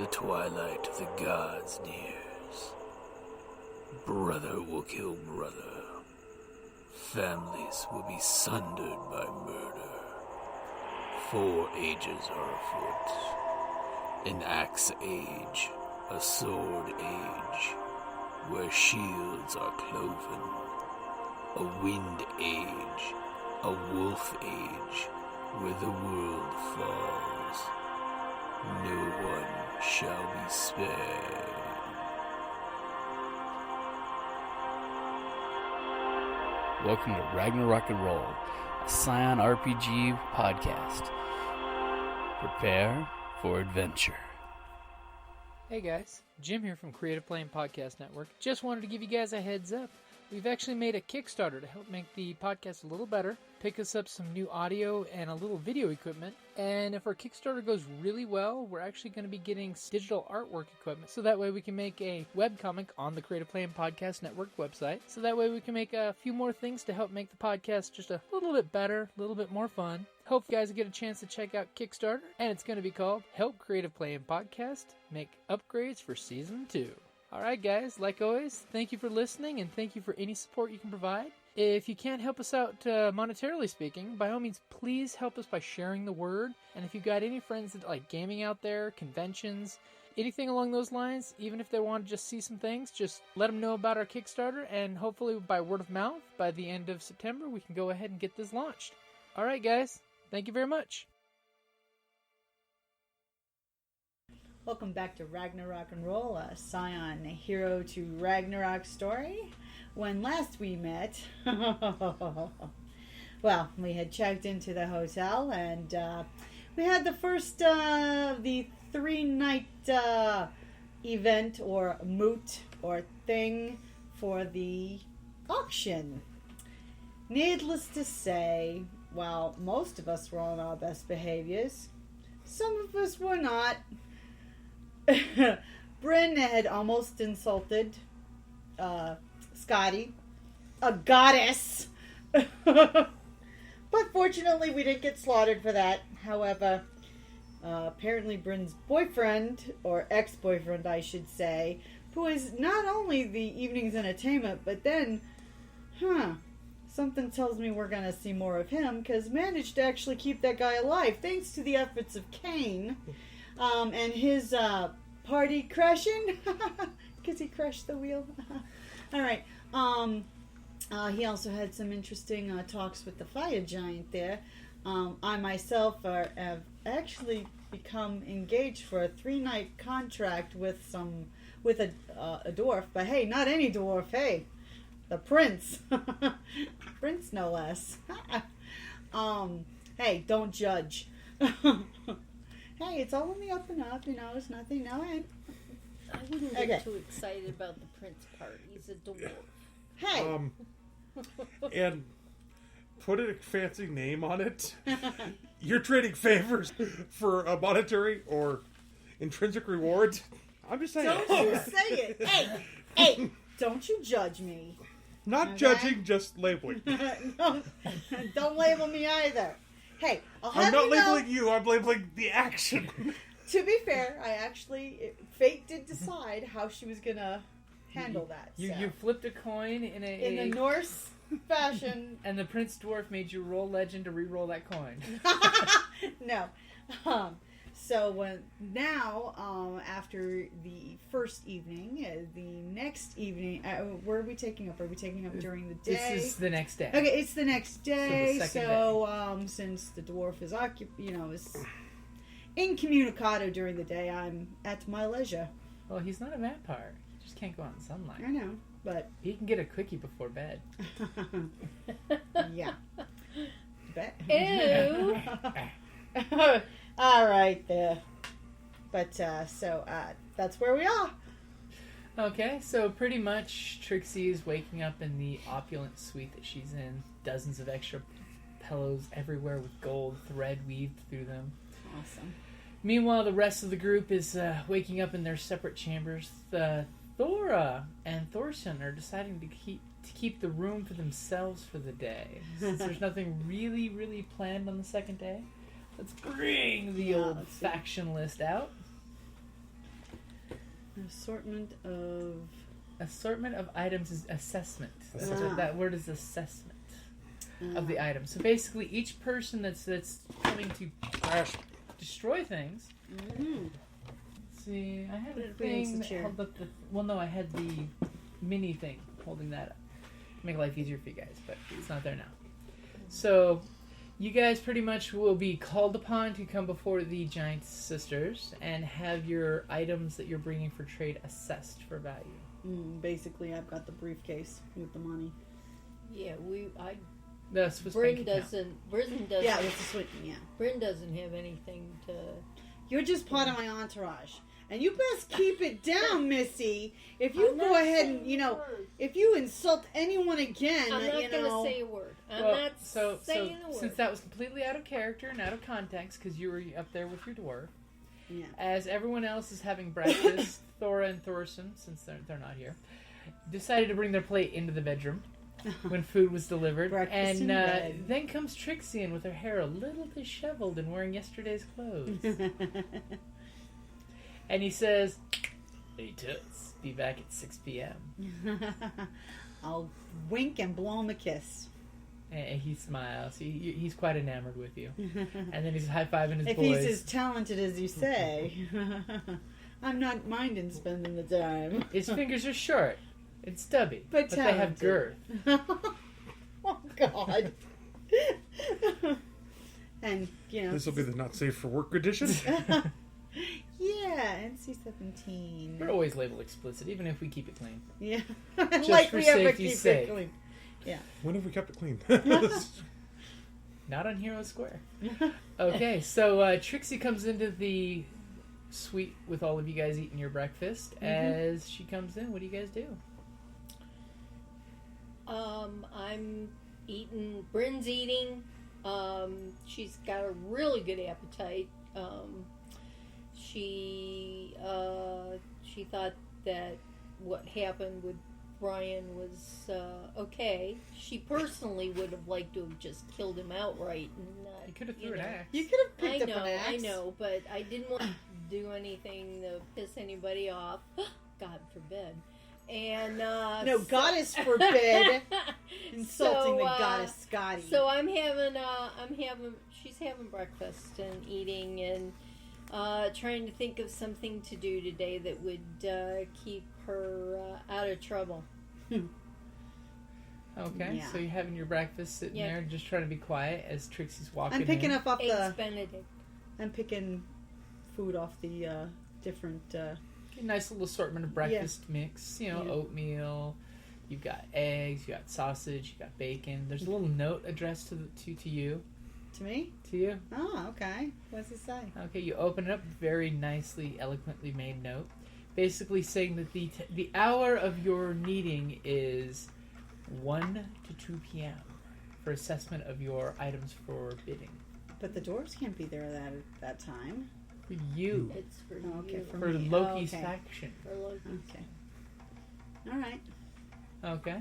the twilight of the gods nears, brother will kill brother. Families will be sundered by murder. 4 ages are afoot. An axe age, a sword age, where shields are cloven. A wind age, a wolf age, where the world falls. No one shall be spared. Welcome to Ragnarok and Roll, a Scion RPG podcast. Prepare for adventure. Hey guys, Jim here from Creative Playing Podcast Network. Just wanted to give you guys a heads up. We've actually made a Kickstarter to help make the podcast a little better, pick us up some new audio and a little video equipment. And if our Kickstarter goes really well, we're actually going to be getting digital artwork equipment. So that way we can make a webcomic on the Creative Playing Podcast Network website. So that way we can make a few more things to help make the podcast just a little bit better, a little bit more fun. Hope you guys get a chance to check out Kickstarter. And it's going to be called Help Creative Playing Podcast Make Upgrades for Season 2. Alright guys, like always, thank you for listening and thank you for any support you can provide. If you can't help us out monetarily speaking, by all means, please help us by sharing the word. And if you've got any friends that like gaming out there, conventions, anything along those lines, even if they want to just see some things, just let them know about our Kickstarter, and hopefully by word of mouth, by the end of September, we can go ahead and get this launched. Alright guys, thank you very much. Welcome back to Ragnarok and Roll, a Scion Hero to Ragnarok story. When last we met, well, we had checked into the hotel and we had the first the 3-night event or moot or thing for the auction. Needless to say, while most of us were on our best behaviors, some of us were not. Bryn had almost insulted Scotty, a goddess. But fortunately we didn't get slaughtered for that. However, apparently Bryn's boyfriend, or ex-boyfriend I should say, who is not only the evening's entertainment, but then, something tells me we're going to see more of him, because managed to actually keep that guy alive thanks to the efforts of Kane. And his party crashing, because he crashed the wheel. All right. He also had some interesting talks with the fire giant there. I myself have actually become engaged for a 3-night contract with a dwarf, but hey, not any dwarf. Hey, the prince, prince no less. Hey, don't judge. Hey, it's all in the up and up, it's nothing, no. I wouldn't get too excited about the prince part. He's a dwarf. Hey! And put a fancy name on it. You're trading favors for a monetary or intrinsic reward. I'm just saying. Don't you say it. Hey, don't you judge me. Not okay? judging, just labeling. Don't label me either. Hey, I'm not labeling you, I'm labeling the action. To be fair, fate did decide how she was going to handle that. You flipped a coin in a Norse fashion. And the Prince Dwarf made you roll legend to re-roll that coin. No. After the first evening, the next evening, where are we taking up? Are we taking up during the day? This is the next day. Okay, it's the next day. So since the dwarf is is incommunicado during the day, I'm at my leisure. Well, he's not a vampire. He just can't go out in sunlight. I know, but he can get a quickie before bed. Yeah. Ew. All right, there. But that's where we are. Okay, so pretty much Trixie is waking up in the opulent suite that she's in. Dozens of extra pillows everywhere with gold thread weaved through them. Awesome. Meanwhile, the rest of the group is waking up in their separate chambers. Thora and Thorson are deciding to keep the room for themselves for the day. Since there's nothing really planned on the second day, let's bring the old faction list out. Assortment of items is assessment. Assessment. That word is assessment of the item. So basically, each person that's coming to destroy things. Mm-hmm. See, I had a Put it against thing the that chair. held up the. Well, no, I had the mini thing holding that up. Make life easier for you guys, but it's not there now. So, you guys pretty much will be called upon to come before the giant sisters and have your items that you're bringing for trade assessed for value. Basically, I've got the briefcase with the money. Yeah, The Swiss Bryn bank account. doesn't. Yeah, it's a swing. Yeah. Bryn doesn't have anything to. You're just part of my entourage. And you best keep it down, Missy. If you I'm go not ahead saying and, a word. if you insult anyone again, I'm not you going know. to say a word. I'm Well, not saying a word. Since that was completely out of character and out of context, because you were up there with your dwarf, Yeah. as everyone else is having breakfast, Thora and Thorson, since they're not here, decided to bring their plate into the bedroom when food was delivered. Breakfast in bed. Then comes Trixie in with her hair a little disheveled and wearing yesterday's clothes. And he says, "Hey, Toots, be back at 6 p.m. I'll wink and blow him a kiss. And he smiles. He's quite enamored with you. And then he's high-fiving his If boys. he's as talented as you say, I'm not minding spending the time. His fingers are short and stubby, But they have girth. Oh, God. And, This will be the not safe for work edition. Yeah, NC-17. We're always labeled explicit, even if we keep it clean. Yeah. Just Like for we ever safety's keep sake. it clean. Yeah. When have we kept it clean? Not on Hero Square. Okay, so Trixie comes into the suite with all of you guys eating your breakfast. As she comes in, what do you guys do? I'm eating. Bryn's eating. She's got a really good appetite. She thought that what happened with Brian was okay. She personally would have liked to have just killed him outright. And You could have threw an axe. You could have picked up an axe. I know, but I didn't want to do anything to piss anybody off. God forbid. And No, goddess forbid. Insulting the goddess Scotty. So she's having breakfast and eating and trying to think of something to do today that would keep her out of trouble. Okay, Yeah. so you're having your breakfast, sitting there, just trying to be quiet as Trixie's walking I'm picking in. up off Eggs Benedict. I'm picking food off the different. A nice little assortment of breakfast mix. Oatmeal. You've got eggs. You got sausage. You got bacon. There's a little note addressed to you. To me? To you. Oh, okay. What does it say? Okay, you open it up. Very nicely, eloquently made note, basically saying that the hour of your meeting is 1 to 2 p.m. for assessment of your items for bidding. But the dwarves can't be there at that time. For you. It's for Okay, you. for For me. Loki's Okay. faction. For Loki. Okay. All right. Okay.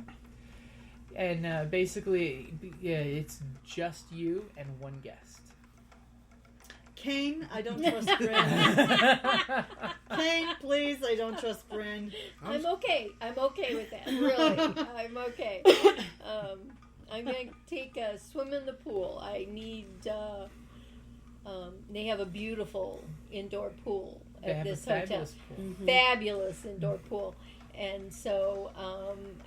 And basically, it's just you and one guest. Kane, I don't trust Bryn. Kane, please, I don't trust Bryn. I'm okay. I'm okay with that. Really, I'm okay. I'm going to take a swim in the pool. I need. They have a beautiful indoor pool They at have this a hotel. fabulous pool. Fabulous indoor pool. And so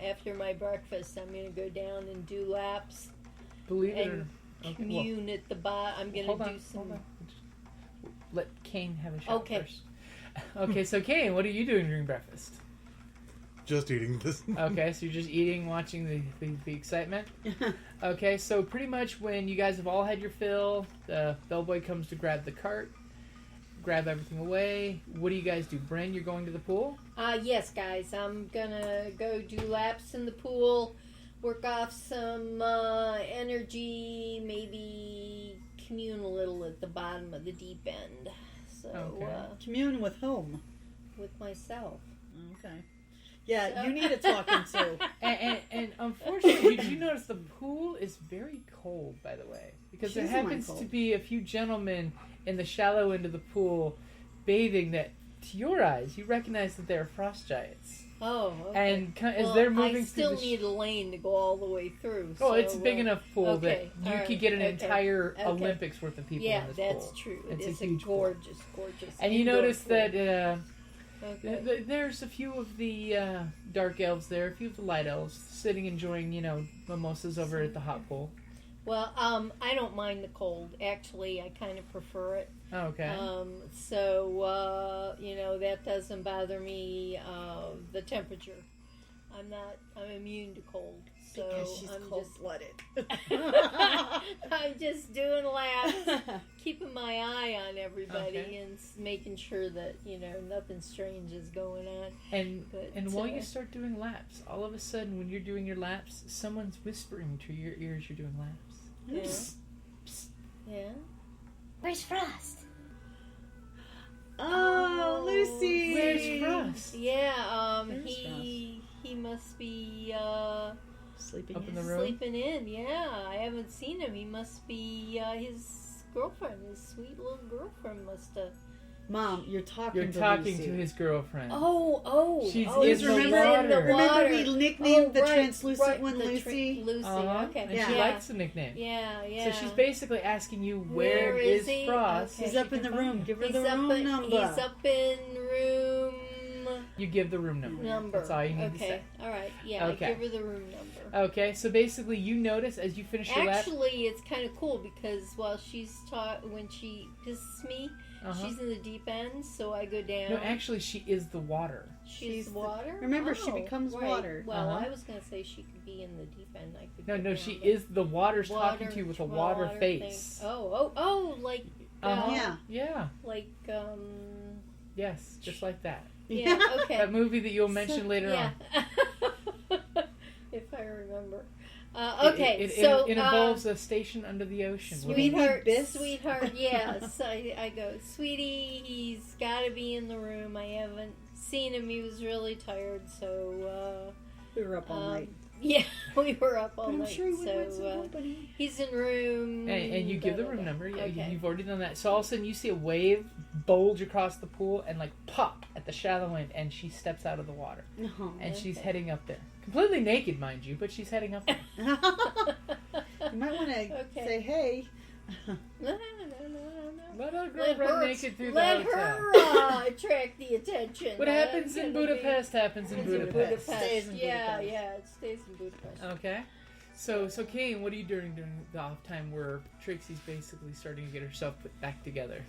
after my breakfast, I'm going to go down and do laps. Believe it or And not. commune at the bottom. I'm going to do some. Hold on. Let Kane have a shot Okay. first. Okay, so Kane, what are you doing during breakfast? Just eating this. Okay, so you're just eating, watching the excitement. Okay, so pretty much when you guys have all had your fill, the bellboy comes to grab the cart, grab everything away. What do you guys do? Bryn, you're going to the pool? Yes, guys. I'm going to go do laps in the pool, work off some energy, maybe commune a little at the bottom of the deep end. So, Okay. Commune with whom? with myself. Okay. Yeah, you need a talking to. And unfortunately, did you notice the pool is very cold, by the way? Because there She's the one happens to cold. be a few gentlemen in the shallow end of the pool bathing that to your eyes, you recognize that they're frost giants. Oh, okay. And as they're moving I still through the need a lane to go all the way through. Oh, so, it's a big enough pool okay, that you all right, could get an okay, entire okay. Olympics worth of people Yeah, in this that's pool. true. It's It's a huge pool. gorgeous, gorgeous. And you indoor notice pool. that Okay. there's a few of the dark elves there, a few of the light elves sitting enjoying, mimosas over at the hot pool. Well, I don't mind the cold. Actually, I kind of prefer it. Oh, okay. So that doesn't bother me. The temperature. I'm immune to cold. So Because she's I'm cold-blooded. I'm just doing laps, keeping my eye on everybody Okay. and making sure that, nothing strange is going on. And But, while you start doing laps, all of a sudden when you're doing your laps, someone's whispering to your ears you're doing laps. Yeah. Where's Frost? Oh, Lucy! Where's Frost? Yeah, There's he must be Sleeping Up in in. the room? sleeping in. Yeah, I haven't seen him. He must be his girlfriend. His sweet little girlfriend must have. Mom, you're talking You're to talking Lucy. to his girlfriend. She's in the in water. the Remember water. we nicknamed the right, translucent right, one the Lucy? Lucy, Uh-huh. okay. And Yeah. she likes the nickname. Yeah. So she's basically asking you, where is he? Frost? Okay. He's up in the room. Give her He's the room number. He's up in room You give the room number. That's all you need to say. Okay, all right. Yeah, Okay. I give her the room number. Okay, so basically you notice as you finish your lap. Actually, it's kind of cool because while she's when she pisses me, she's in the deep end, so I go down. No, actually she is the water. she's water. remember, she becomes right. water. Well, Uh-huh. I was gonna say she could be in the deep end. I could. No, go down, she but- is the water's talking to you with a water thing. face. Oh, like Uh-huh. Yeah. Yeah. like Yes, just like that. yeah, okay. That movie that you'll mention later on. If I remember. Okay, It so involves a station under the ocean. Sweetheart, yes. I go, sweetie, he's got to be in the room. I haven't seen him. He was really tired, so We were up all night. yeah, we were up all I'm night. sure he would want some So company. he's in room. And you give the da, room da, da. number. Yeah, Okay. you've already done that. So all of a sudden you see a wave bulge across the pool and like pop at the shallow end, and she steps out of the water. No. And she's Okay. heading up there. Completely naked, mind you, but she's heading up there. You might want to Okay. say, hey. No. Let her go Let run her, naked through let the hotel. her attract the attention. What happens in Gonna be- Budapest happens in It's Budapest. Stays in Yeah, Budapest. yeah, it stays in Budapest. Okay. So Kane, what are you doing during the off time where Trixie's basically starting to get herself put back together?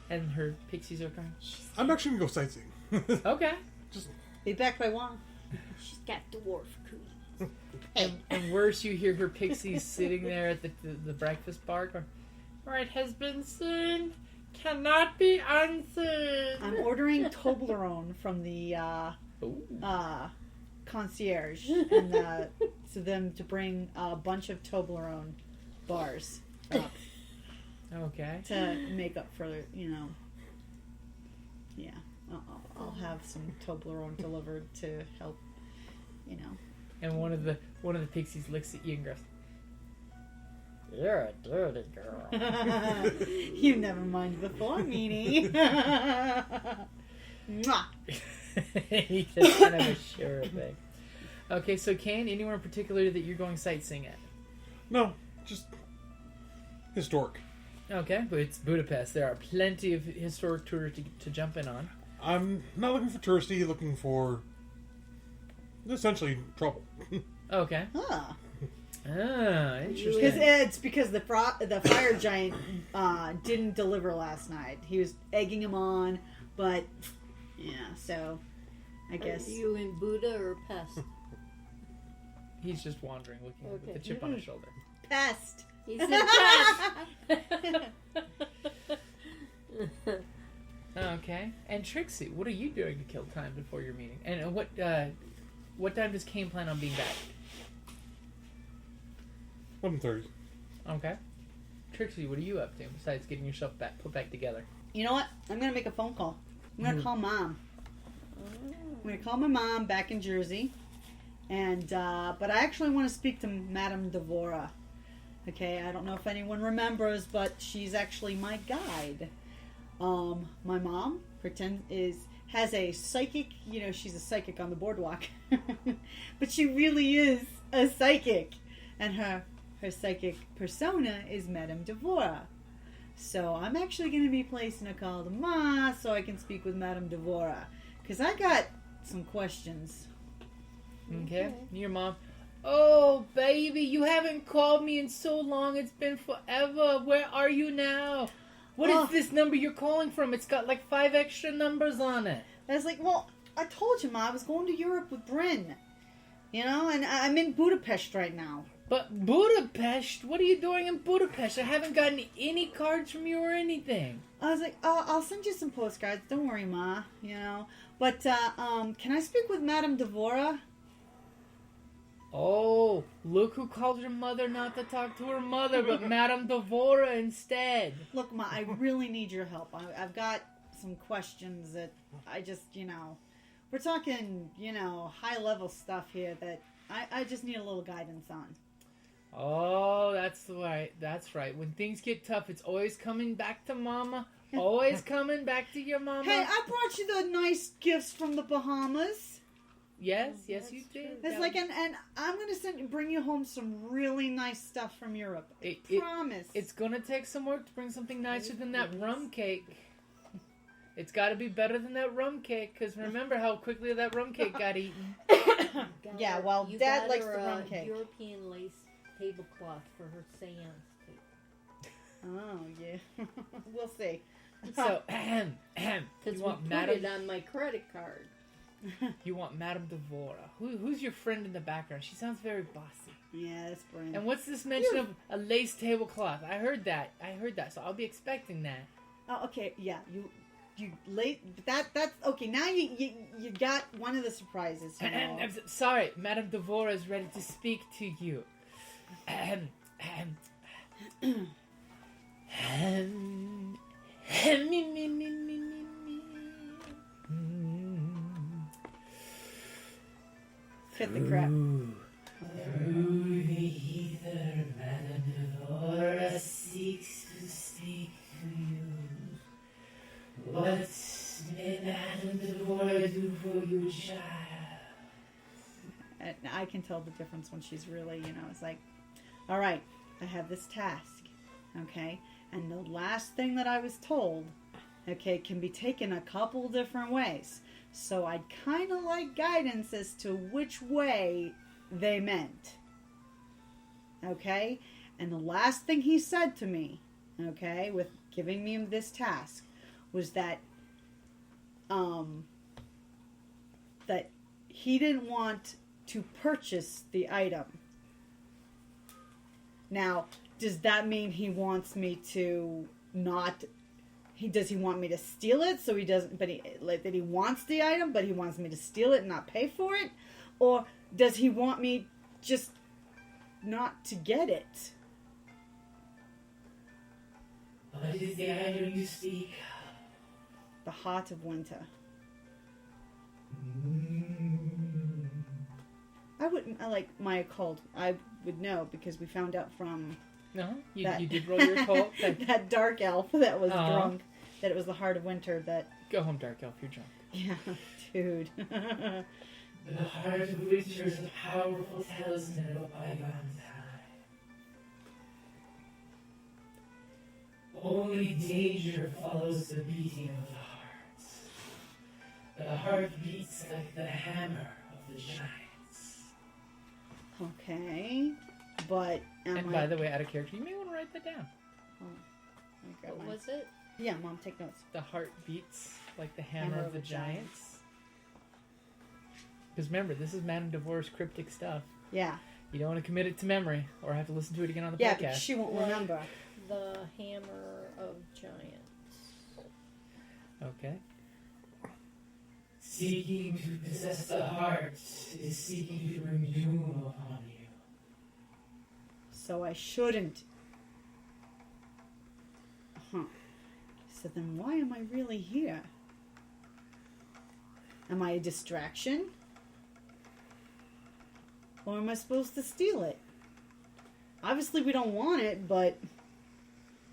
And her pixies are going. I'm actually gonna go sightseeing. Okay. Be back by 1. She's got dwarf cooties. And worse, you hear her pixies sitting there at the breakfast bar going, "Right has been seen, cannot be unseen." I'm ordering Toblerone from the Ooh. concierge and to them to bring a bunch of Toblerone bars up Okay. to make up for, yeah. I'll have some Toblerone delivered to help, And one of the pixies looks at you and goes, "You're a dirty girl." You never mind before, meanie. Mwah. He's just kind of a sure thing. Okay, so Kane, anywhere in particular that you're going sightseeing at? No, just historic. Okay, but it's Budapest. There are plenty of historic tours to jump in on. I'm not looking for touristy, looking for essentially trouble. Okay. Ah. Interesting. Because the fire giant didn't deliver last night. He was egging him on, but yeah. So I guess Are you in Buddha or Pest? He's just wandering, looking with Okay. the chip on his shoulder. pest. He's in Pest. Okay. And Trixie, what are you doing to kill time before your meeting? And what time does Kane plan on being back? 11:30. Okay. Trixie, what are you up to besides getting yourself put back together? You know what? I'm gonna make a phone call. I'm gonna call Mom. I'm gonna call my mom back in Jersey, and but I actually want to speak to Madame Thora. Okay, I don't know if anyone remembers, but she's actually my guide. My mom has a psychic, she's a psychic on the boardwalk. But she really is a psychic. And her psychic persona is Madame Devora. So I'm actually going to be placing a call to Ma so I can speak with Madame Devora. Because I got some questions. Okay. Your mom. Oh, baby, you haven't called me in so long. It's been forever. Where are you now? What is this number you're calling from? It's got like 5 extra numbers on it. I was like, well, I told you, Ma, I was going to Europe with Bryn. And I'm in Budapest right now. But Budapest? What are you doing in Budapest? I haven't gotten any cards from you or anything. I was like, oh, I'll send you some postcards. Don't worry, Ma. But, can I speak with Madame Devora? Oh, look who called her mother not to talk to her mother, but Madame Devora instead. Look, Ma, I really need your help. I've got some questions that I just, we're talking, high-level stuff here that I just need a little guidance on. Oh, that's right. That's right. When things get tough, it's always coming back to Mama. Always coming back to your Mama. Hey, I brought you the nice gifts from the Bahamas. Yes, you did. It's like, and I'm gonna bring you home some really nice stuff from Europe. I promise. It's gonna take some work to bring something nicer than that rum cake. It's got to be better than that rum cake, because remember how quickly that rum cake got eaten. Yeah, well, Dad likes the rum cake. European lace tablecloth for her seance tape. Oh yeah, we'll see. So, because we put it on my credit card. You want Madame Devora. Who's your friend in the background? She sounds very bossy. Yeah, that's Bryn. And what's this mention of a lace tablecloth? I heard that. So I'll be expecting that. Oh, okay. Yeah, you late. That's okay. Now you got one of the surprises. I'm sorry, Madame Devora is ready to speak to you. Fit the crap. Through the ether, Madame Devora seeks to speak to you. What may Madame Devora do for you, child? And I can tell the difference when she's really, it's like, all right, I have this task, okay? And the last thing that I was told, okay, can be taken a couple different ways. So I'd kind of like guidance as to which way they meant. Okay? And the last thing he said to me, okay, with giving me this task, was that that he didn't want to purchase the item. Now, does that mean he wants me to not... Does he want me to steal it? So he doesn't, but that he wants the item, but he wants me to steal it and not pay for it? Or does he want me just not to get it? What is the item you speak of? The Heart of Winter. I wouldn't, like my occult, I would know because we found out from... No, you did roll your call. That dark elf that was drunk. That it was the Heart of Winter that... Go home, dark elf. You're drunk. Yeah, dude. The Heart of Winter is a powerful talisman of a bygone time. Only danger follows the beating of the heart. The heart beats like the hammer of the giants. Okay, but... by the way, out of character, you may want to write that down. What was it? Yeah, Mom, take notes. The heart beats like the hammer of the giants. Because remember, this is Madame Devore's cryptic stuff. Yeah. You don't want to commit it to memory or have to listen to it again on the podcast. podcast. Yeah, because she won't remember. The hammer of giants. Okay. Seeking to possess the heart is seeking to bring doom upon you. So I shouldn't. So then why am I really here? Am I a distraction? Or am I supposed to steal it? Obviously we don't want it, but...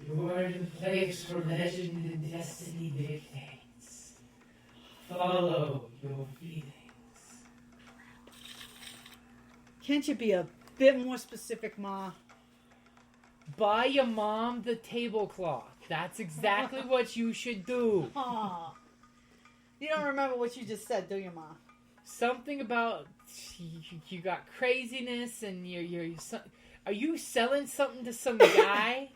You are in a place where legend and destiny dictates. Follow your feelings. Can't you be a bit more specific, Ma? Buy your mom the tablecloth. That's exactly what you should do. Aw. You don't remember what you just said, do you, Ma? Something about you got craziness and are you selling something to some guy?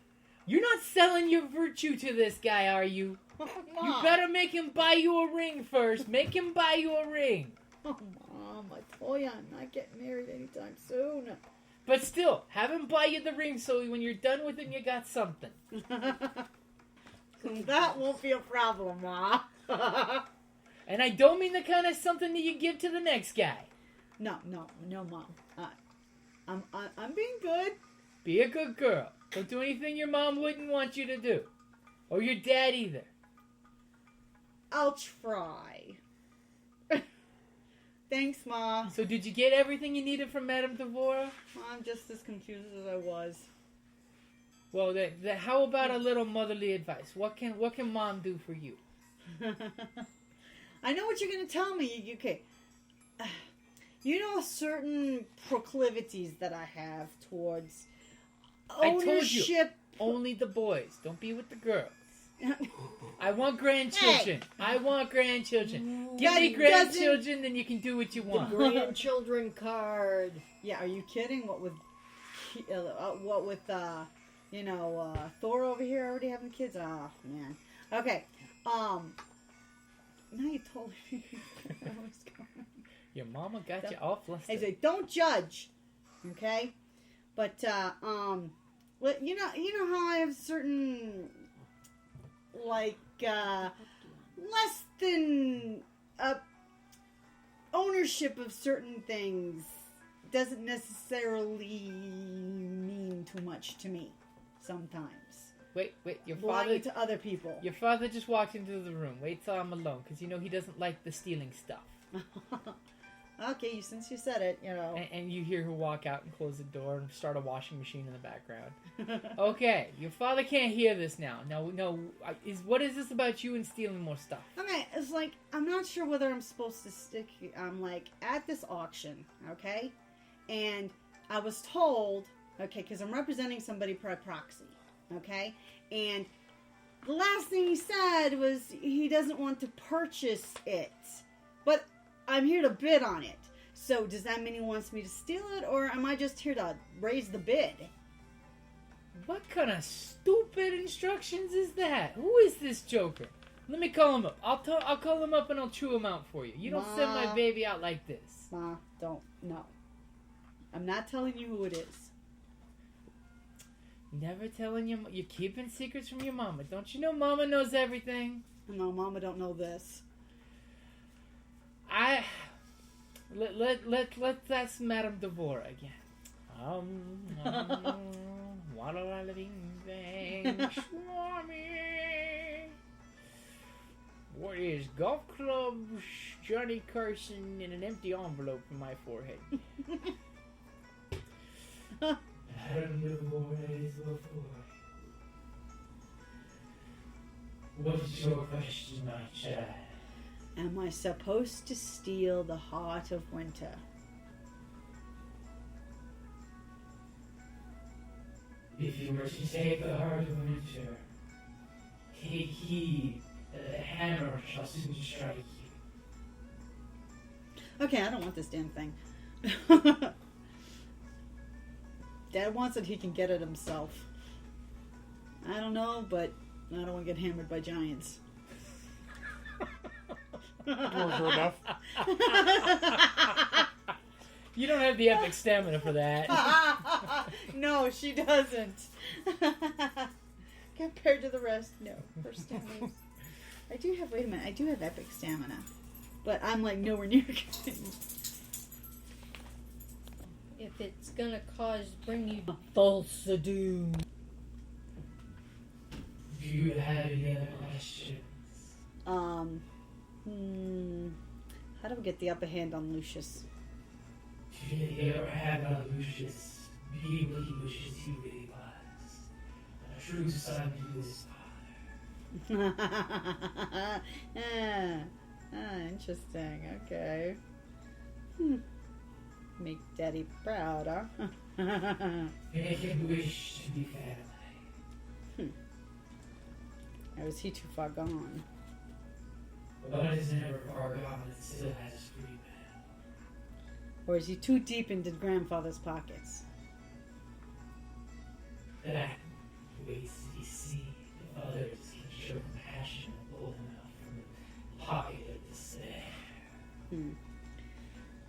You're not selling your virtue to this guy, are you? You better make him buy you a ring first. Make him buy you a ring. Oh, Mom, I told you I'm not getting married anytime soon. But still, have him buy you the ring so when you're done with him, you got something. That won't be a problem, Ma. And I don't mean the kind of something that you give to the next guy. No, Mom. I'm being good. Be a good girl. Don't do anything your mom wouldn't want you to do. Or your dad either. I'll try. Thanks, Ma. So did you get everything you needed from Madame Thora? I'm just as confused as I was. Well, how about a little motherly advice? What can Mom do for you? I know what you're going to tell me. Okay. You know certain proclivities that I have towards ownership. I told you, only the boys. Don't be with the girls. I want grandchildren. Hey. I want grandchildren. Give That me grandchildren, then you can do what you want. Grandchildren card. Yeah, are you kidding? What with Thora over here already having kids? Oh, man. Okay. Now you told me where I was going. Your mama got you all flustered. I say, don't judge, okay? But you know how I have certain less than ownership of certain things doesn't necessarily mean too much to me. Sometimes. Wait, your Belonging father to other people. Your father just walked into the room. Wait till I'm alone, because you know he doesn't like the stealing stuff. Okay, since you said it, you know. And you hear her walk out and close the door and start a washing machine in the background. Okay, your father can't hear this now. No, what is this about you and stealing more stuff? Okay, it's like, I'm not sure whether I'm supposed to stick. I'm like, at this auction, okay? And I was told, okay, because I'm representing somebody by proxy, okay? And the last thing he said was he doesn't want to purchase it. But I'm here to bid on it. So does that mean he wants me to steal it, or am I just here to raise the bid? What kind of stupid instructions is that? Who is this joker? Let me call him up. I'll call him up and I'll chew him out for you. You don't send my baby out like this. Ma, don't. No. I'm not telling you who it is. Never telling you. You're keeping secrets from your mama. Don't you know Mama knows everything? No, Mama don't know this. Let's Madame Thora again. What a living thing, Swami. What is golf clubs, Johnny Carson, and an empty envelope in my forehead? Madame Thora is before. What is your question, my child? Am I supposed to steal the heart of winter? If you were to take the heart of winter, take heed that the hammer shall soon strike you. Okay, I don't want this damn thing. Dad wants it, he can get it himself. I don't know, but I don't want to get hammered by giants. Dwarves are enough. You don't have the epic stamina for that. No, she doesn't. Compared to the rest, no. Her stamina. I do have epic stamina. But I'm like nowhere near. If it's gonna bring you False doom. Do you have any other questions? How do we get the upper hand on Lucius? Do you ever have on Lucius be what he wishes he really was? A true son to his father. Interesting. Okay. Make Daddy proud, huh? Make him wish to be family. Or is he too far gone? One is never far gone and still has a free man. Or is he too deep into grandfather's pockets? That waits to be seen if others can show compassion and pull him out from the pocket of despair.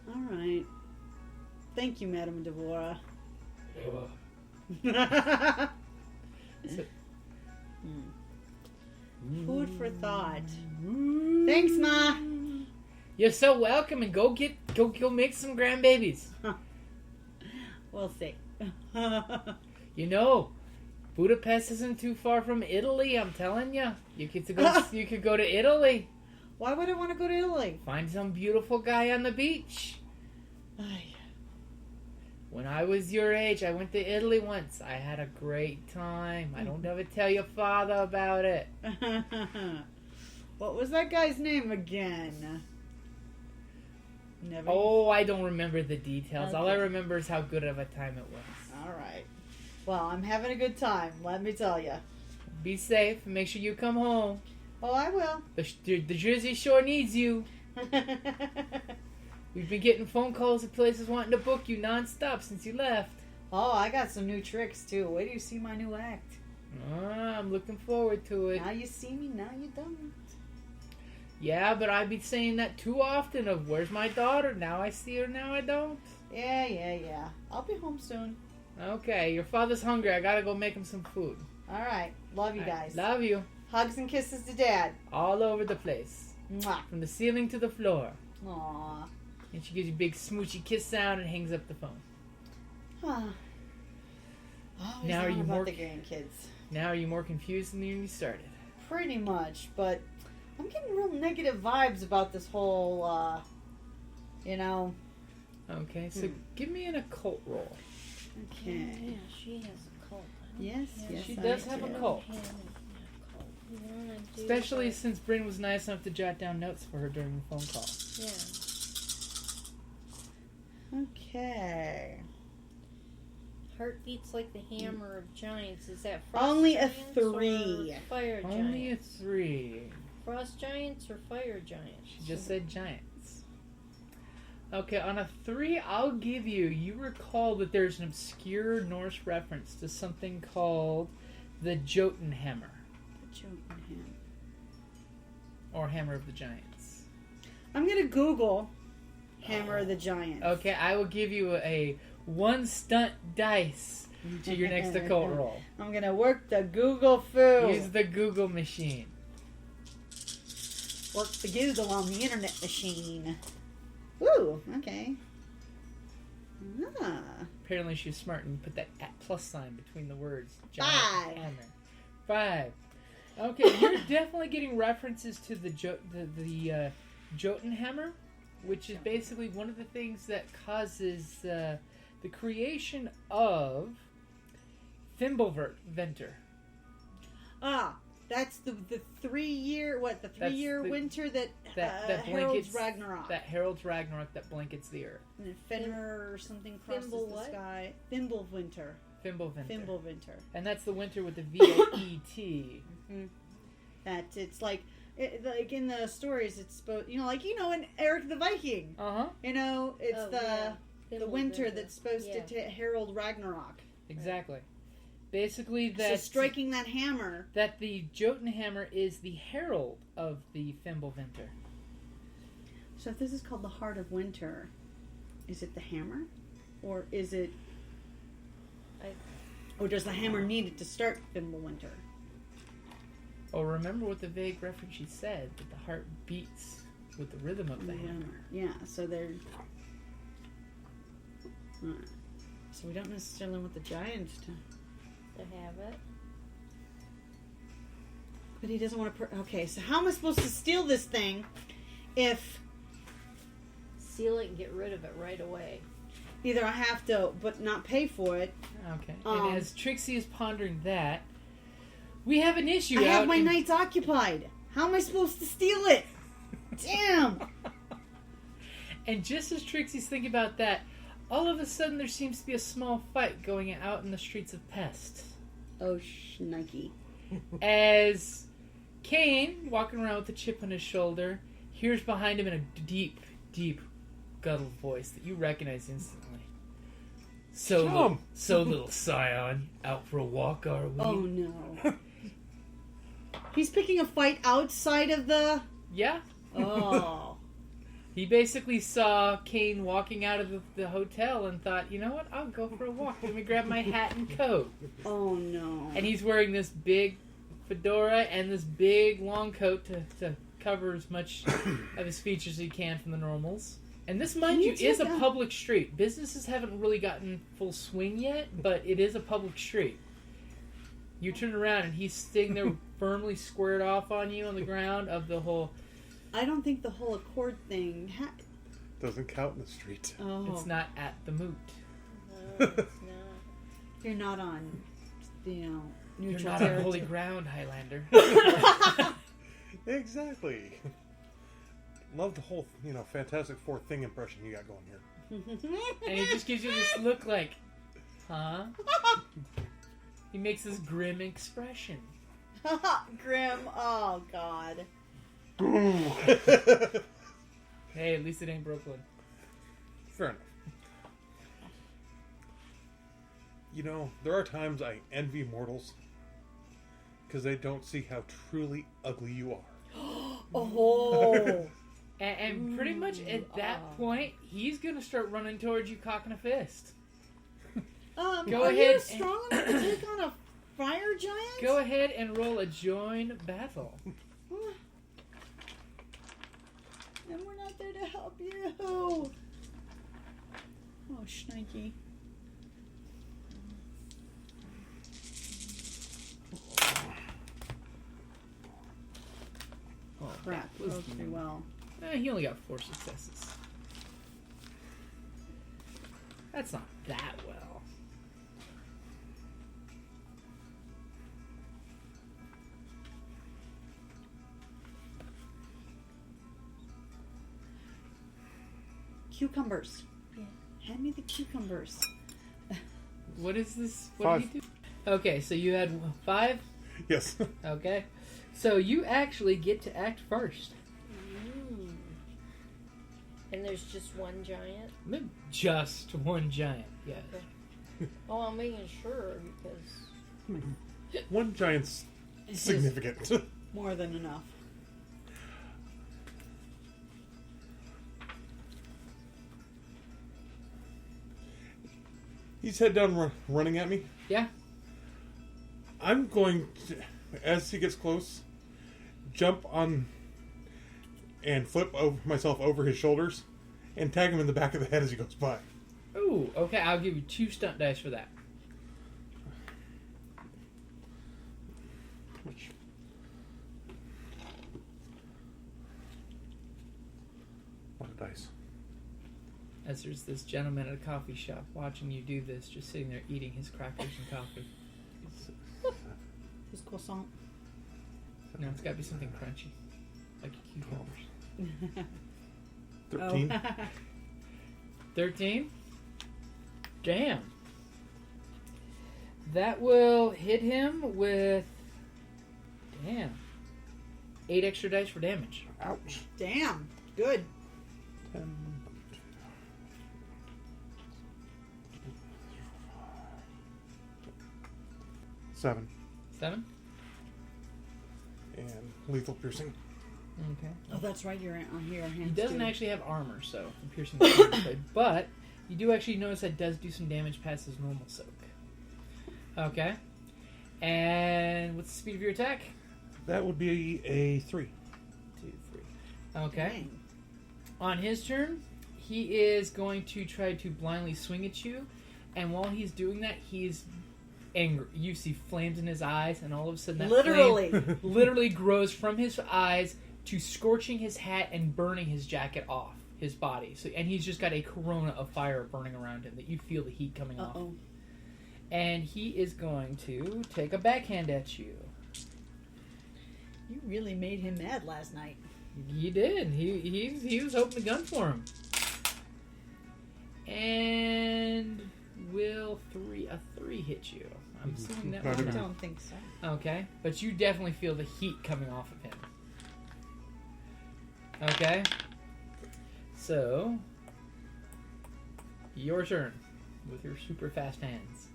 Alright. Thank you, Madame Devora. You're welcome. Food for thought. Thanks, Ma. You're so welcome, and go make some grandbabies. We'll see. You know, Budapest isn't too far from Italy. I'm telling you, you could go to Italy. Why would I want to go to Italy? Find some beautiful guy on the beach. When I was your age, I went to Italy once. I had a great time. I don't ever tell your father about it. What was that guy's name again? Never. Oh, I don't remember the details. Okay. All I remember is how good of a time it was. All right. Well, I'm having a good time, let me tell you. Be safe and make sure you come home. Oh, I will. The Jersey Shore needs you. We've been getting phone calls of places wanting to book you nonstop since you left. Oh, I got some new tricks, too. Wait till you see my new act. I'm looking forward to it. Now you see me, now you don't. Yeah, but I be saying that too often of, where's my daughter? Now I see her, now I don't. Yeah. I'll be home soon. Okay, your father's hungry. I gotta go make him some food. All right. Love you guys. Love you. Hugs and kisses to Dad. All over the place. Mwah. From the ceiling to the floor. Aww. And she gives you a big smoochy kiss sound and hangs up the phone. Now are you about the grandkids? Now are you more confused than you started? Pretty much, but I'm getting real negative vibes about this whole, Okay, so give me an occult roll. Okay. Yeah, she has a cult. Yes, She I does have do. a cult. You wanna do Especially since Bryn was nice enough to jot down notes for her during the phone call. Yeah. Okay. Heart beats like the hammer of giants. Is that frost Only a giants 3. or fire Only a giants? 3. Frost giants or fire giants? She just said giants. Okay, on a 3, I'll give you. You recall that there's an obscure Norse reference to something called the Jotunhammer, or Hammer of the Giants. I'm gonna Google Hammer of the Giants. Okay, I will give you a 1 stunt dice to your next occult roll. I'm gonna work the Google foo. Use the Google machine. Work the Google on the internet machine. Ooh, okay. Apparently she's smart and put that + sign between the words. 5. Hammer. 5. Okay, you're definitely getting references to the Jotunhammer, which is basically one of the things that causes the creation of Fimbulventer. That's the 3-year That's 3-year the- winter that that heralds blankets Ragnarok. That heralds Ragnarok that blankets the earth. And then Fenrir or something crosses Thimble the what? sky. Fimbulventer. Fimbulventer. And that's the winter with the V-A-E-T. That it's like in the stories, it's supposed in Erik the Viking. It's the winter that's supposed to herald Ragnarok. Exactly. Basically, So striking that hammer. That the Jotunhammer is the herald of the Fimbulventer. So if this is called the Heart of Winter, is it the hammer, or is it? Or does the hammer need it to start Fimbulwinter? Oh, remember what the vague reference she said, that the heart beats with the rhythm of the hammer. Yeah, so they're... So we don't necessarily want the giant to have it. But he doesn't want to... Okay, so how am I supposed to steal this thing if... Steal it and get rid of it right away. Either I have to, but not pay for it. Okay. And as Trixie is pondering that, We have an issue I out have my in- nights occupied. How am I supposed to steal it? Damn! And just as Trixie's thinking about that, all of a sudden there seems to be a small fight going out in the streets of Pest. Oh, Nike. As Kane, walking around with a chip on his shoulder, hears behind him in a deep, deep, guttural voice that you recognize instantly. So little Scion, out for a walk, are we? Oh, no. He's picking a fight outside of the... Yeah. Oh. He basically saw Kane walking out of the hotel and thought, you know what, I'll go for a walk. Let me grab my hat and coat. Oh, no. And he's wearing this big fedora and this big long coat to cover as much of his features as he can from the normals. And this, mind you, is a public street. Businesses haven't really gotten full swing yet, but it is a public street. You turn around and he's sitting there firmly squared off on you on the ground of the whole... I don't think the whole accord thing... Doesn't count in the street. Oh. It's not at the moot. No, it's not. You're not on, neutral You're not on territory. holy ground, Highlander. Exactly. Love the whole, Fantastic Four thing impression you got going here. And he just gives you this look like, huh? He makes this grim expression. Grim. Oh, God. Hey, at least it ain't Brooklyn. Fair enough. There are times I envy mortals because they don't see how truly ugly you are. Oh. And pretty much at that point, he's gonna start running towards you, cocking a fist. Go are ahead you strong enough to take on a fire giant? Go ahead and roll a join battle. And we're not there to help you. Oh, shnikey. Oh, crap. Okay, well. He only got 4 successes. That's not that well. Cucumbers. Yeah. Hand me the cucumbers. What is this? What 5. did he do? Okay, so you had 5? Yes. Okay. So you actually get to act first. And there's just one giant? Just one giant, yes. Oh, I'm making sure because... One giant's significant. More than enough. He's head down running at me. Yeah. I'm going to, as he gets close, jump on and flip myself over his shoulders and tag him in the back of the head as he goes by. Ooh, okay, I'll give you 2 stunt dice for that. What a dice. As there's this gentleman at a coffee shop watching you do this, just sitting there eating his crackers and coffee. His croissant. No, it's got to be something crunchy, like cucumbers. 13. 13? Damn. That will hit him with... Damn. 8 extra dice for damage. Ouch. Damn. Good. 10. 7. 7? And lethal piercing. Okay. Oh, that's right. You're on here. He doesn't actually have armor, so the piercing is not good. But you do actually notice that does do some damage past his normal soak. Okay. And what's the speed of your attack? That would be a 3. 2, 3. Okay. Dang. On his turn, he is going to try to blindly swing at you, and while he's doing that, he's angry. You see flames in his eyes, and all of a sudden that Literally. flame literally grows from his eyes to scorching his hat and burning his jacket off his body. So, and he's just got a corona of fire burning around him that you feel the heat coming off. Uh-oh. And he is going to take a backhand at you. You really made him mad last night. You did. He was hoping to gun for him. And will a 3 hit you? I'm assuming that Not one. even. I don't think so. Okay, but you definitely feel the heat coming off of him. Okay. So, your turn with your super fast hands.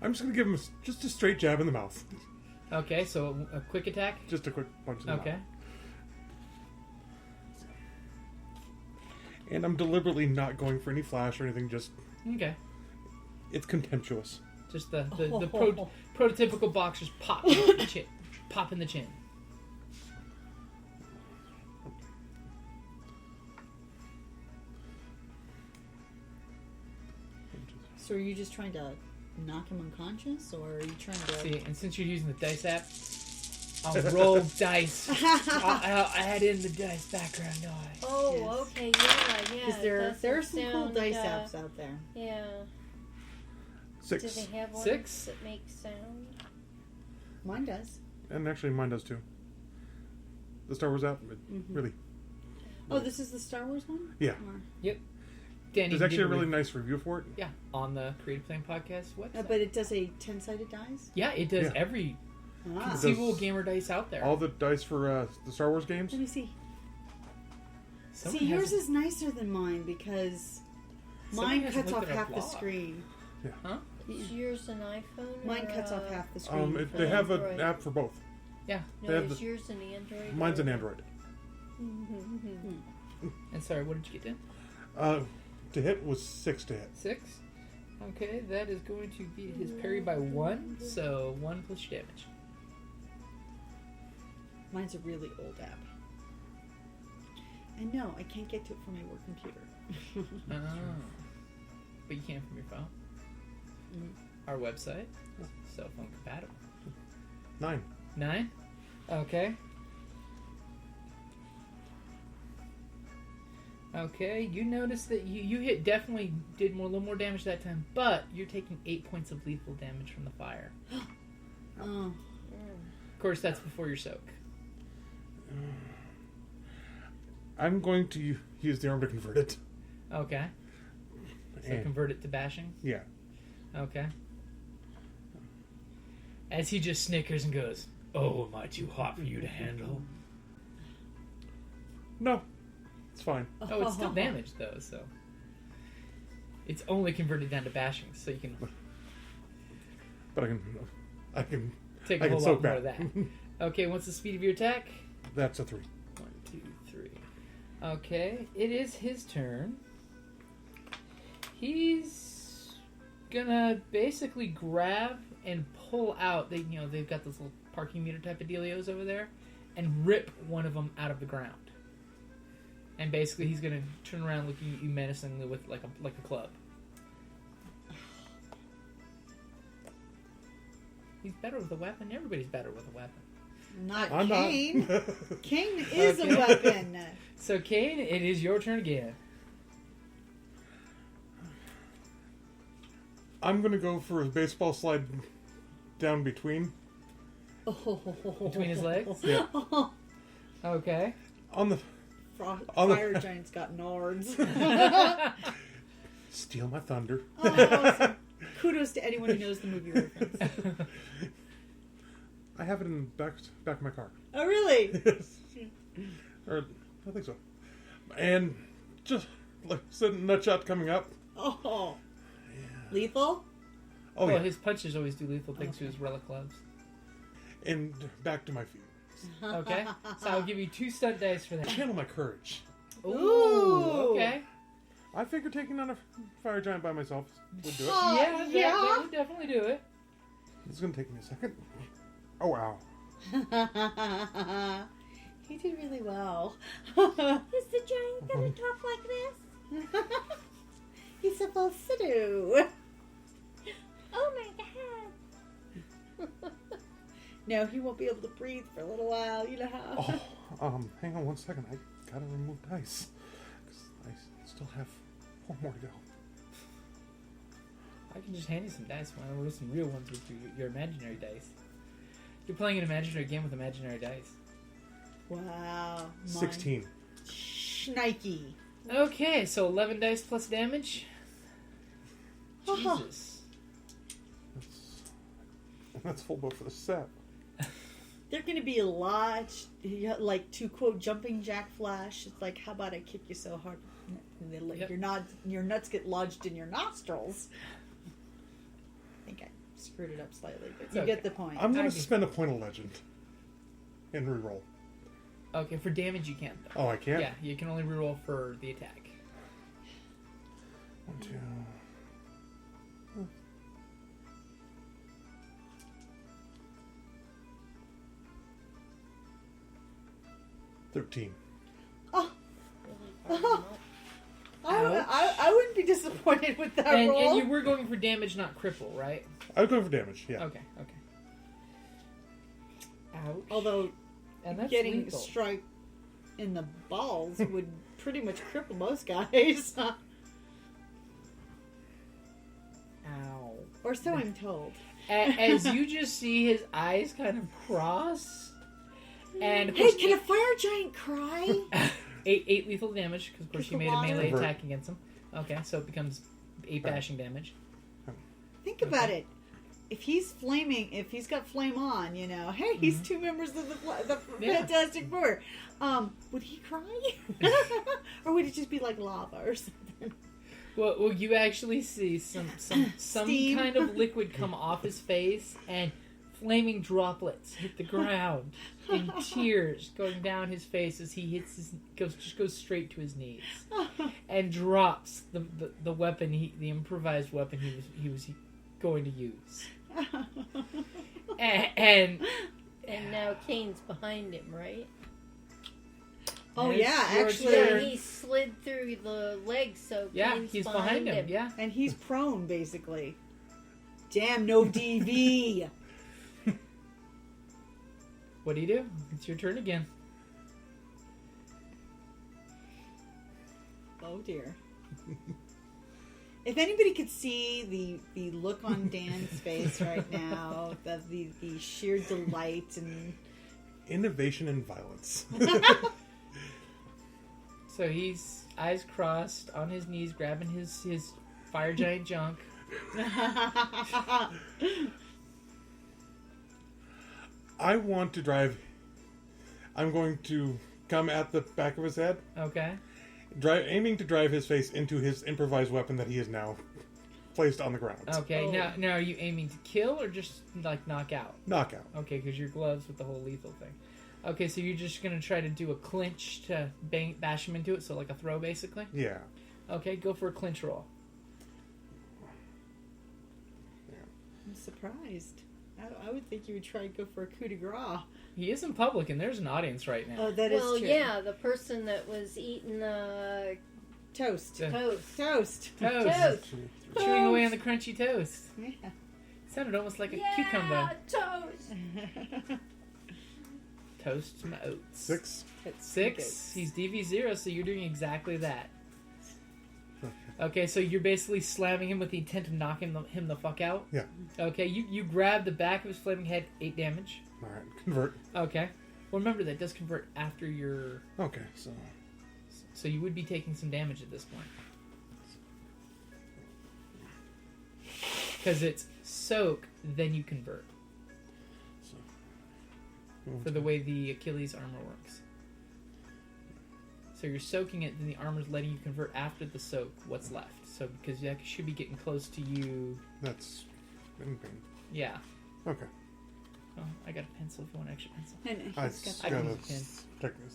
I'm just going to give him just a straight jab in the mouth. Okay, so a quick attack. Just a quick punch in the Okay. mouth. And I'm deliberately not going for any flash or anything, just... Okay. It's contemptuous. Just the prototypical boxers pop in the chin. Pop in the chin. So are you just trying to knock him unconscious, or are you trying to... See, and since you're using the dice app, I'll roll dice. I'll add in the dice background noise. Oh, Yes. okay, yeah. Because there are some cool dice apps out there. Yeah. 6. Do they have ones 6? that make sound? Mine does. And actually mine does too. The Star Wars app, really. Oh, this is the Star Wars one? Yeah. Or... Danny There's actually did a really re- nice review for it. Yeah, on the Creative Playing Podcast website. but it does a 10-sided dice? Yeah, it does Yeah. every Ah. conceivable gamer dice out there. All the dice for the Star Wars games. Let me see. Someone See, yours hasn't- is nicer than mine because Someone mine hasn't cuts looked off at our half the blog. screen. Huh? Is yours an iPhone? Mine or cuts off half the screen. They have an Android. app for both. Yeah. No, they have is the- yours an Android? Mine's or- an Android. And sorry, what did you get in? To hit was 6 to hit. 6? Okay, that is going to beat his parry by 1, so 1 plus your damage. Mine's a really old app. And no, I can't get to it from my work computer. Oh. But you can from your phone. Our website, cell phone compatible. 9. 9? Okay. Okay, you notice that you hit definitely did a little more damage that time, but you're taking 8 points of lethal damage from the fire. Oh. Of course, that's before your soak. I'm going to use the arm to convert it. Okay. So And- convert it to bashing? Yeah. Okay. As he just snickers and goes, "Oh, am I too hot for you to handle?" No. It's fine. Oh, it's still damaged though, so it's only converted down to bashing, so you can But I can take I a can whole soak lot more back. of that. Okay, what's the speed of your attack? That's a 3. 1, 2, 3. Okay, it is his turn. He's gonna basically grab and pull out. They've got those little parking meter type of dealios over there, and rip one of them out of the ground. And basically, he's gonna turn around, looking at you menacingly with like a club. He's better with a weapon. Everybody's better with a weapon. Not I'm Kane. not. Kane is Okay. a weapon. So, Kane, it is your turn again. I'm going to go for a baseball slide down between. Between his legs? Yeah. Okay. On the... Fire giant's got Nards. Steal my thunder. Awesome. Kudos to anyone who knows the movie reference. I have it in the back of my car. Oh, really? Or, I think so. And just like sudden nut shot coming up. Oh. Lethal? Oh, Well, yeah. his punches always do lethal things to his relic gloves. And back to my feet. Okay. So I'll give you 2 stunt dice for that. Channel my courage. Ooh. Okay. I figured taking on a fire giant by myself would do it. Yeah, yeah. that would definitely do it. It's going to take me a second. Oh, wow. He did really well. Is the giant gonna talk like this? He's supposed to do. Oh my god. No, he won't be able to breathe for a little while. You know how. Oh, hang on 1 second. I gotta remove dice. 'Cause I still have 4 more to go. I can just hand you some dice. Why don't we roll some real ones with your imaginary dice? You're playing an imaginary game with imaginary dice. Wow. 16. Schnikey. Okay, so 11 dice plus damage. Oh. Jesus. That's full book for the set. They're going to be a lot, like, to quote Jumping Jack Flash, it's like, how about I kick you so hard that Yep. your nuts get lodged in your nostrils. I think I screwed it up slightly, but you Okay. get the point. I'm going I to do. spend a point of legend and reroll. Okay, for damage you can't, though. Oh, I can't? Yeah, you can only reroll for the attack. 1, 2. 13. Oh, Really fired him up. I wouldn't be disappointed with that And roll. you were going for damage, not cripple, right? I was going for damage, yeah. Okay. Ouch. Although and that's getting lethal. struck in the balls would pretty much cripple most guys. Ow. Or so I'm told. As you just see his eyes kind of cross, and of Hey, course, can a fire giant cry? eight lethal damage because of course you Because the made a melee water- attack against him. Okay, so it becomes 8 bashing damage. Think about it. If he's flaming, if he's got flame on, hey, he's 2 members of the Yeah. Fantastic Four. Would he cry? Or would it just be like lava or something? Well, you actually see some Steam. kind of liquid come off his face, and flaming droplets hit the ground, and tears going down his face as he hits goes straight to his knees, and drops the weapon the improvised weapon he was going to use, and And now Kane's behind him, right? Oh, It's yeah, your actually. Yeah, turn. he slid through the legs, so yeah, Kane's he's behind him. Yeah. And he's prone, basically. Damn, no DV. What do you do? It's your turn again. Oh, dear. If anybody could see the look on Dan's face right now, the sheer delight and... Innovation and violence. So he's eyes crossed, on his knees, grabbing his fire giant junk. I want to drive. I'm going to come at the back of his head, Okay. aiming to drive his face into his improvised weapon that he is now placed on the ground. Okay. Oh. Now are you aiming to kill or just like knock out? Knockout. Okay, because your gloves with the whole lethal thing. Okay, so you're just gonna try to do a clinch to bash him into it, so like a throw, basically. Yeah. Okay, go for a clinch roll. I'm surprised. I would think you would try to go for a coup de grace. He is in public, and there's an audience right now. Oh, that is Well, true. yeah, the person that was eating the Toast. Yeah. toast. Toast. Toast. Toast. Chewing away on the crunchy toast. Yeah. Sounded almost like a Yeah, cucumber. toast. Toast some oats. 6. 6. He's DV0, so you're doing exactly that. Okay, so you're basically slamming him with the intent of knocking him the fuck out? Yeah. Okay, you grab the back of his flaming head, 8 damage. Alright, convert. Okay. Well, remember, that does convert after your... Okay, so. So you would be taking some damage at this point. Because it's soak, then you convert. For the way the Achilles armor works. So you're soaking it, then the armor's letting you convert after the soak what's left. So because that should be getting close to you. That's in pain. Yeah. Okay. Oh, I got a pencil if you want an extra pencil. And I he's just got I got can a use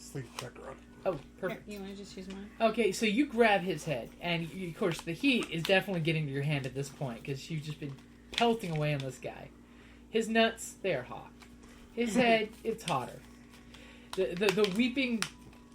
sleep checker on. Oh, perfect. Here, you want to just use mine? Okay, so you grab his head, and of course the heat is definitely getting to your hand at this point because you've just been pelting away on this guy. His nuts, they're hot. His head, it's hotter. The weeping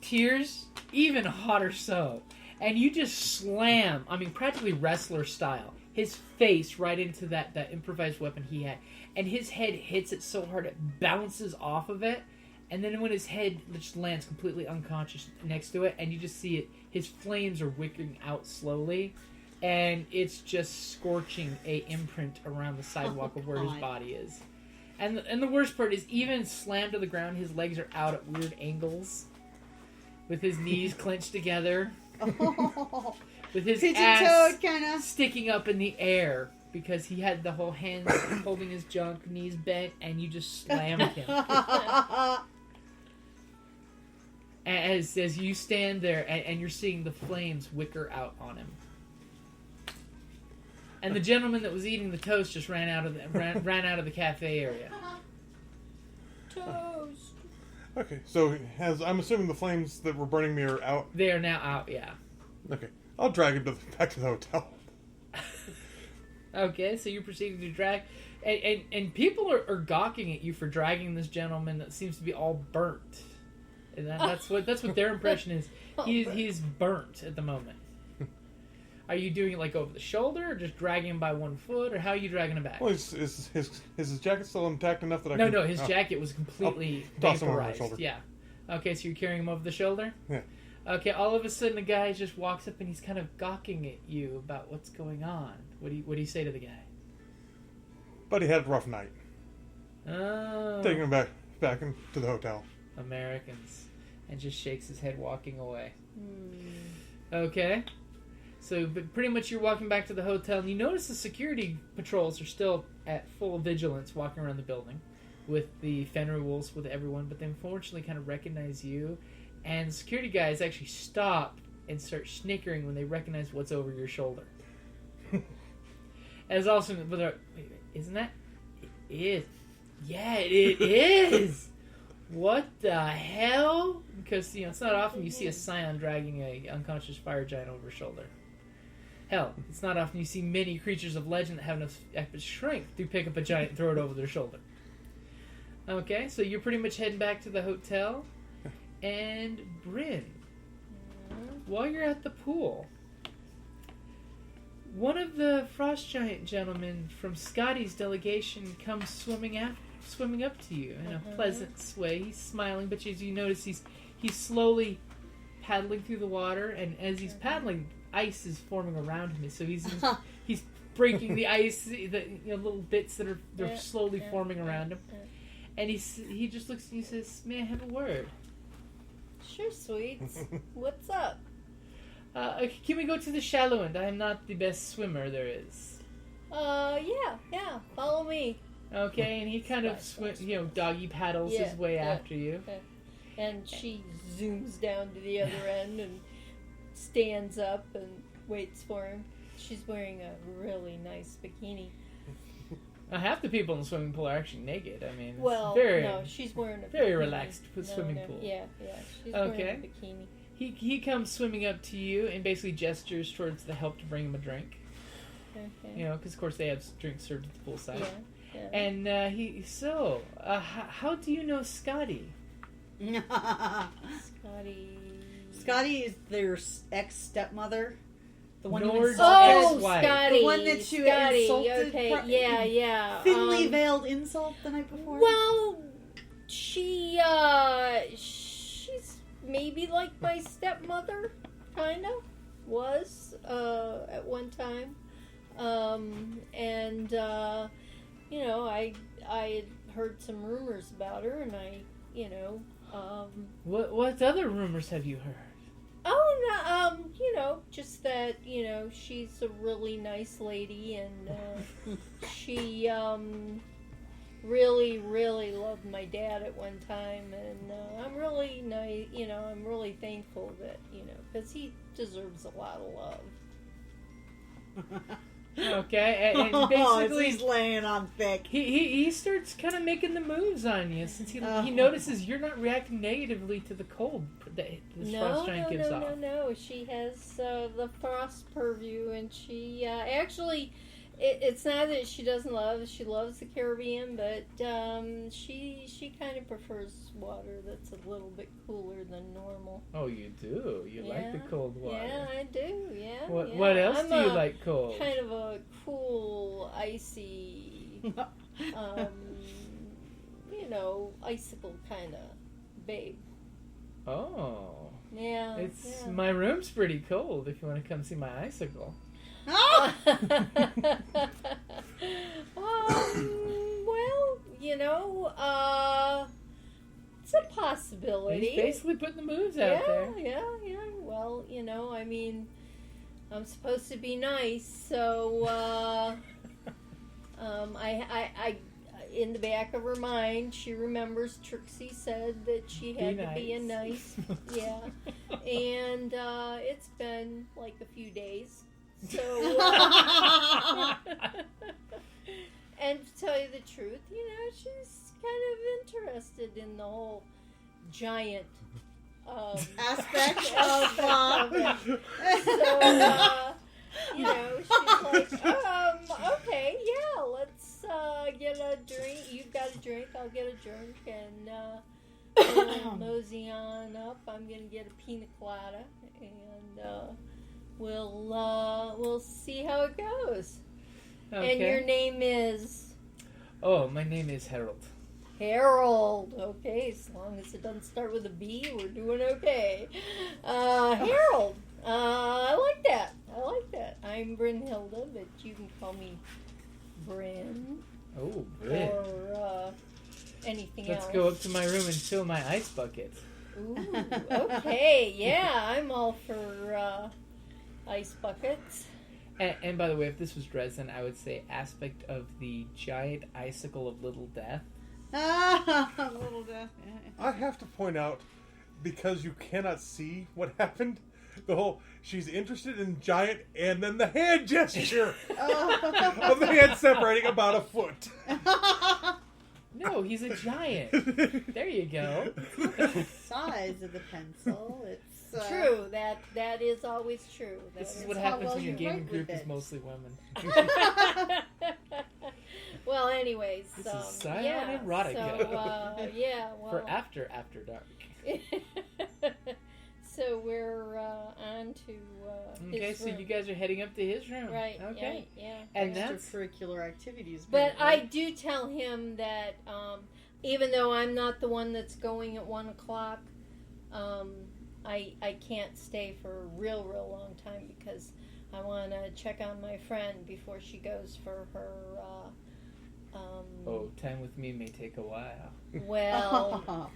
tears, even hotter so. And you just slam, I mean practically wrestler style, his face right into that improvised weapon he had. And his head hits it so hard it bounces off of it. And then when his head just lands completely unconscious next to it, and you just see it, his flames are wicking out slowly, and it's just scorching a imprint around the sidewalk of where his God. body is. And the worst part is, even slammed to the ground, his legs are out at weird angles, with his knees clenched together, with his ass kinda sticking up in the air because he had the whole hands holding his junk, knees bent, and you just slammed him. As you stand there and you're seeing the flames wicker out on him. And the gentleman that was eating the toast just ran out of the cafe area. Toast. Okay, so I'm assuming the flames that were burning me are out. They are now out, yeah. Okay, I'll drag him back to the hotel. Okay, so you proceeded to drag, and people are gawking at you for dragging this gentleman that seems to be all burnt, and that's what their impression is. He's burnt at the moment. Are you doing it like over the shoulder, or just dragging him by 1 foot, or how are you dragging him back? Well, is his jacket still intact enough that I No, can... his jacket was completely toss him over my vaporized. shoulder. Yeah. Okay, so you're carrying him over the shoulder? Yeah. Okay, all of a sudden the guy just walks up and he's kind of gawking at you about what's going on. What do you say to the guy? But he had a rough night. Oh. Taking him back into the hotel. Americans. And just shakes his head walking away. Okay. So, but pretty much you're walking back to the hotel, and you notice the security patrols are still at full vigilance walking around the building with the Fenrir wolves, with everyone, but they unfortunately kind of recognize you, and the security guys actually stop and start snickering when they recognize what's over your shoulder. As also, but wait, isn't that? It is. Yeah, it is! What the hell? Because, it's not often you see a Scion dragging a unconscious fire giant over his shoulder. Hell, it's not often you see many creatures of legend that have enough epic strength to pick up a giant and throw it over their shoulder. Okay, so you're pretty much heading back to the hotel. And Bryn, while you're at the pool, one of the frost giant gentlemen from Scotty's delegation comes swimming up to you in a pleasant way. He's smiling, but as you notice, he's slowly paddling through the water, and as he's paddling, ice is forming around him. So he's breaking the ice, the little bits that are slowly forming around him. And he just looks at you and says, "May I have a word?" Sure, sweets. What's up? Can we go to the shallow end? I am not the best swimmer there is. Yeah. Follow me. Okay, and he kind of doggy paddles his way after you. And she zooms down to the other end and stands up and waits for him. She's wearing a really nice bikini. Half the people in the swimming pool are actually naked. I mean, no, she's wearing a very bikini. relaxed swimming pool. Yeah, she's wearing a bikini. He comes swimming up to you and basically gestures towards the help to bring him a drink. Okay. Because of course they have drinks served at the poolside. Yeah. And how do you know Scotty? Scotty is their ex-stepmother. The one Nord's Scotty. The one that you insulted. Okay, yeah. Thinly veiled insult the night before. Well, she's maybe like my stepmother, kind of, was, at one time. I had heard some rumors about her, and What other rumors have you heard? Oh, no, just that, she's a really nice lady, and, she, really, really loved my dad at one time, and, I'm really nice, I'm really thankful that, because he deserves a lot of love. Okay, and basically he's laying on thick. He starts kind of making the moves on you since he notices you're not reacting negatively to the cold that this frost giant gives off. No. She has the frost purview, and she actually, it's not that she doesn't love. She loves the Caribbean, but she kind of prefers water that's a little bit cooler than normal. Oh, you do? You like the cold water? Yeah, I do. Yeah. What else do you like cold? Kind of a cool, icy, icicle kind of babe. Oh. Yeah. My room's pretty cold. If you want to come see my icicle. Well, it's a possibility. He's basically putting the moves out there. Yeah. Well, I mean, I'm supposed to be nice, so I in the back of her mind, she remembers Trixie said that she had to be a nice, and it's been like a few days, so. And to tell you the truth, she's kind of interested in the whole giant aspect of it. So, she's like, okay, yeah, let's get a drink. You've got a drink, I'll get a drink, and we'll mosey on up. I'm going to get a pina colada, and we'll see how it goes. Okay. And your name is? Oh, my name is Harold. Harold. Okay, as long as it doesn't start with a B, we're doing okay. Harold. I like that. I'm Bryn Hilda, but you can call me Bryn. Oh, Bryn. Or anything else. Let's go up to my room and fill my ice bucket. Ooh, okay. Yeah, I'm all for ice buckets. And by the way, if this was Dresden, I would say aspect of the giant icicle of Little Death. Little death. I have to point out, because you cannot see what happened, the whole she's interested in giant and then the hand gesture of the hand separating about a foot. No, he's a giant. There you go. Size of the pencil. It's true. That is always true. This is what happens when your gaming group is mostly women. Well, anyways, This is Scion Erotica. So, well, for after dark. So we're on to Okay, his so room. you guys are heading up to his room. Right. Okay. Yeah. And that's extracurricular activities. But I do tell him that even though I'm not the one that's going at 1:00, I can't stay for a real long time because I want to check on my friend before she goes for her. time with me may take a while. Well,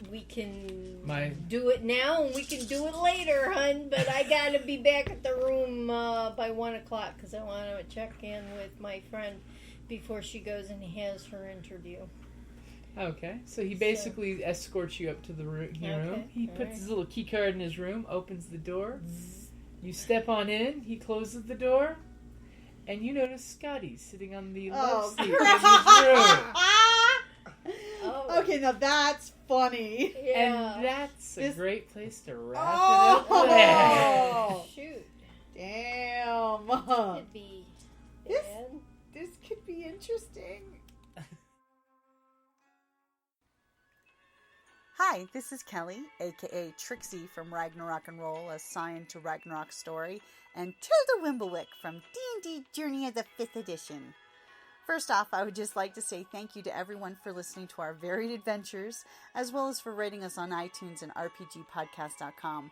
we can do it now and we can do it later, hun. But I gotta be back at the room by 1:00 because I want to check in with my friend before she goes and has her interview. Okay, so he basically escorts you up to the room. He puts his little key card in his room, opens the door. You step on in. He closes the door, and you notice Scotty sitting on the love seat in his room. Okay, now that's funny. Yeah. And that's a great place to wrap it up. Oh, shoot! Damn. Could be bad. This could be interesting. Hi, this is Kellie, aka Trixie from Ragnarok and Roll, a Scion to Ragnarok story, and Tilda Wimblewick from D&D Journey of the 5th Edition. First off, I would just like to say thank you to everyone for listening to our varied adventures, as well as for rating us on iTunes and RPGpodcast.com.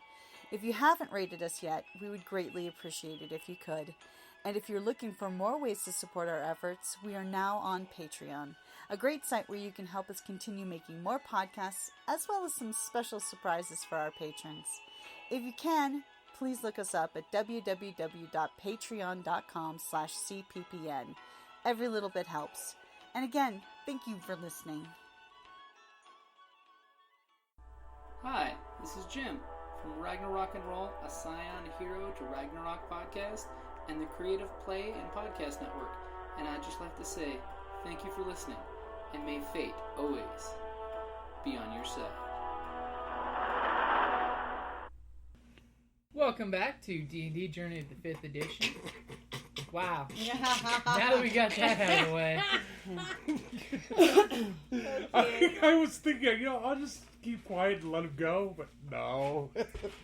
If you haven't rated us yet, we would greatly appreciate it if you could. And if you're looking for more ways to support our efforts, we are now on Patreon, a great site where you can help us continue making more podcasts, as well as some special surprises for our patrons. If you can, please look us up at www.patreon.com/cppn. Every little bit helps. And again, thank you for listening. Hi, this is Jim from Ragnarok and Roll, a Scion Hero to Ragnarok podcast, and the Creative Play and Podcast Network. And I'd just like to say thank you for listening, and may fate always be on your side. Welcome back to D&D Journey of the 5th Edition. Wow. Now that we got that out of the way. I was thinking, I'll just keep quiet and let him go, but no.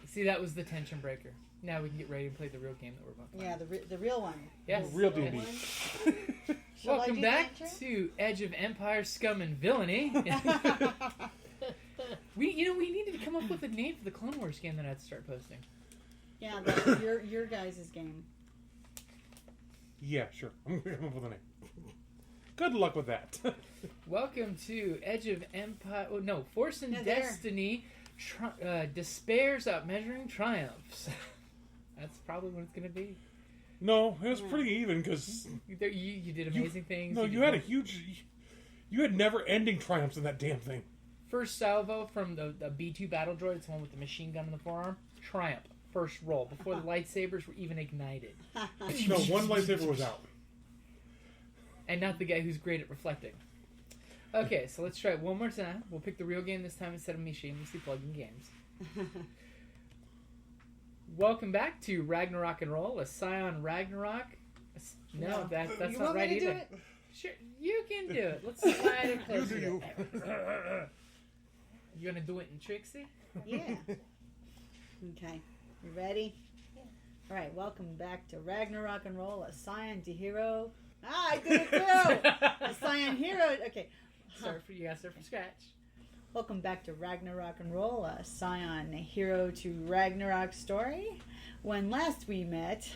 See, that was the tension breaker. Now we can get ready to play the real game that we're about to play. Yeah, the real one. Yes. Real D&D. Welcome back to Edge of Empire, Scum and Villainy. We needed to come up with a name for the Clone Wars game that I had to start posting. Yeah, your guys' game. Yeah, sure. I'm going to come up with a name. Good luck with that. Welcome to Edge of Empire. Oh, no, Force and Yeah, there. Destiny. Despairs out measuring triumphs. That's probably what it's going to be. No, it was pretty even because You did amazing things. No, did you had a huge. You had never-ending triumphs in that damn thing. First salvo from the B2 battle droid, it's the one with the machine gun in the forearm. Triumph. First roll before the lightsabers were even ignited, No, one lightsaber was out. and not the guy who's great at reflecting. Okay, so let's try it one more time. We'll pick the real game this time instead of me shamelessly plugging games. Welcome back to Ragnarok and Roll, a Scion Ragnarok. No, that's You not want right me to do either. it? Sure, you can do it. Let's slide it You closer. do You gonna do it in Trixie? Yeah. Okay. You ready? Yeah. All right. Welcome back to Ragnarok and Roll, a Scion Hero. I did it too. A Scion Hero. Okay. You gotta start from scratch. Welcome back to Ragnarok and Roll, a Scion Hero to Ragnarok story. When last we met,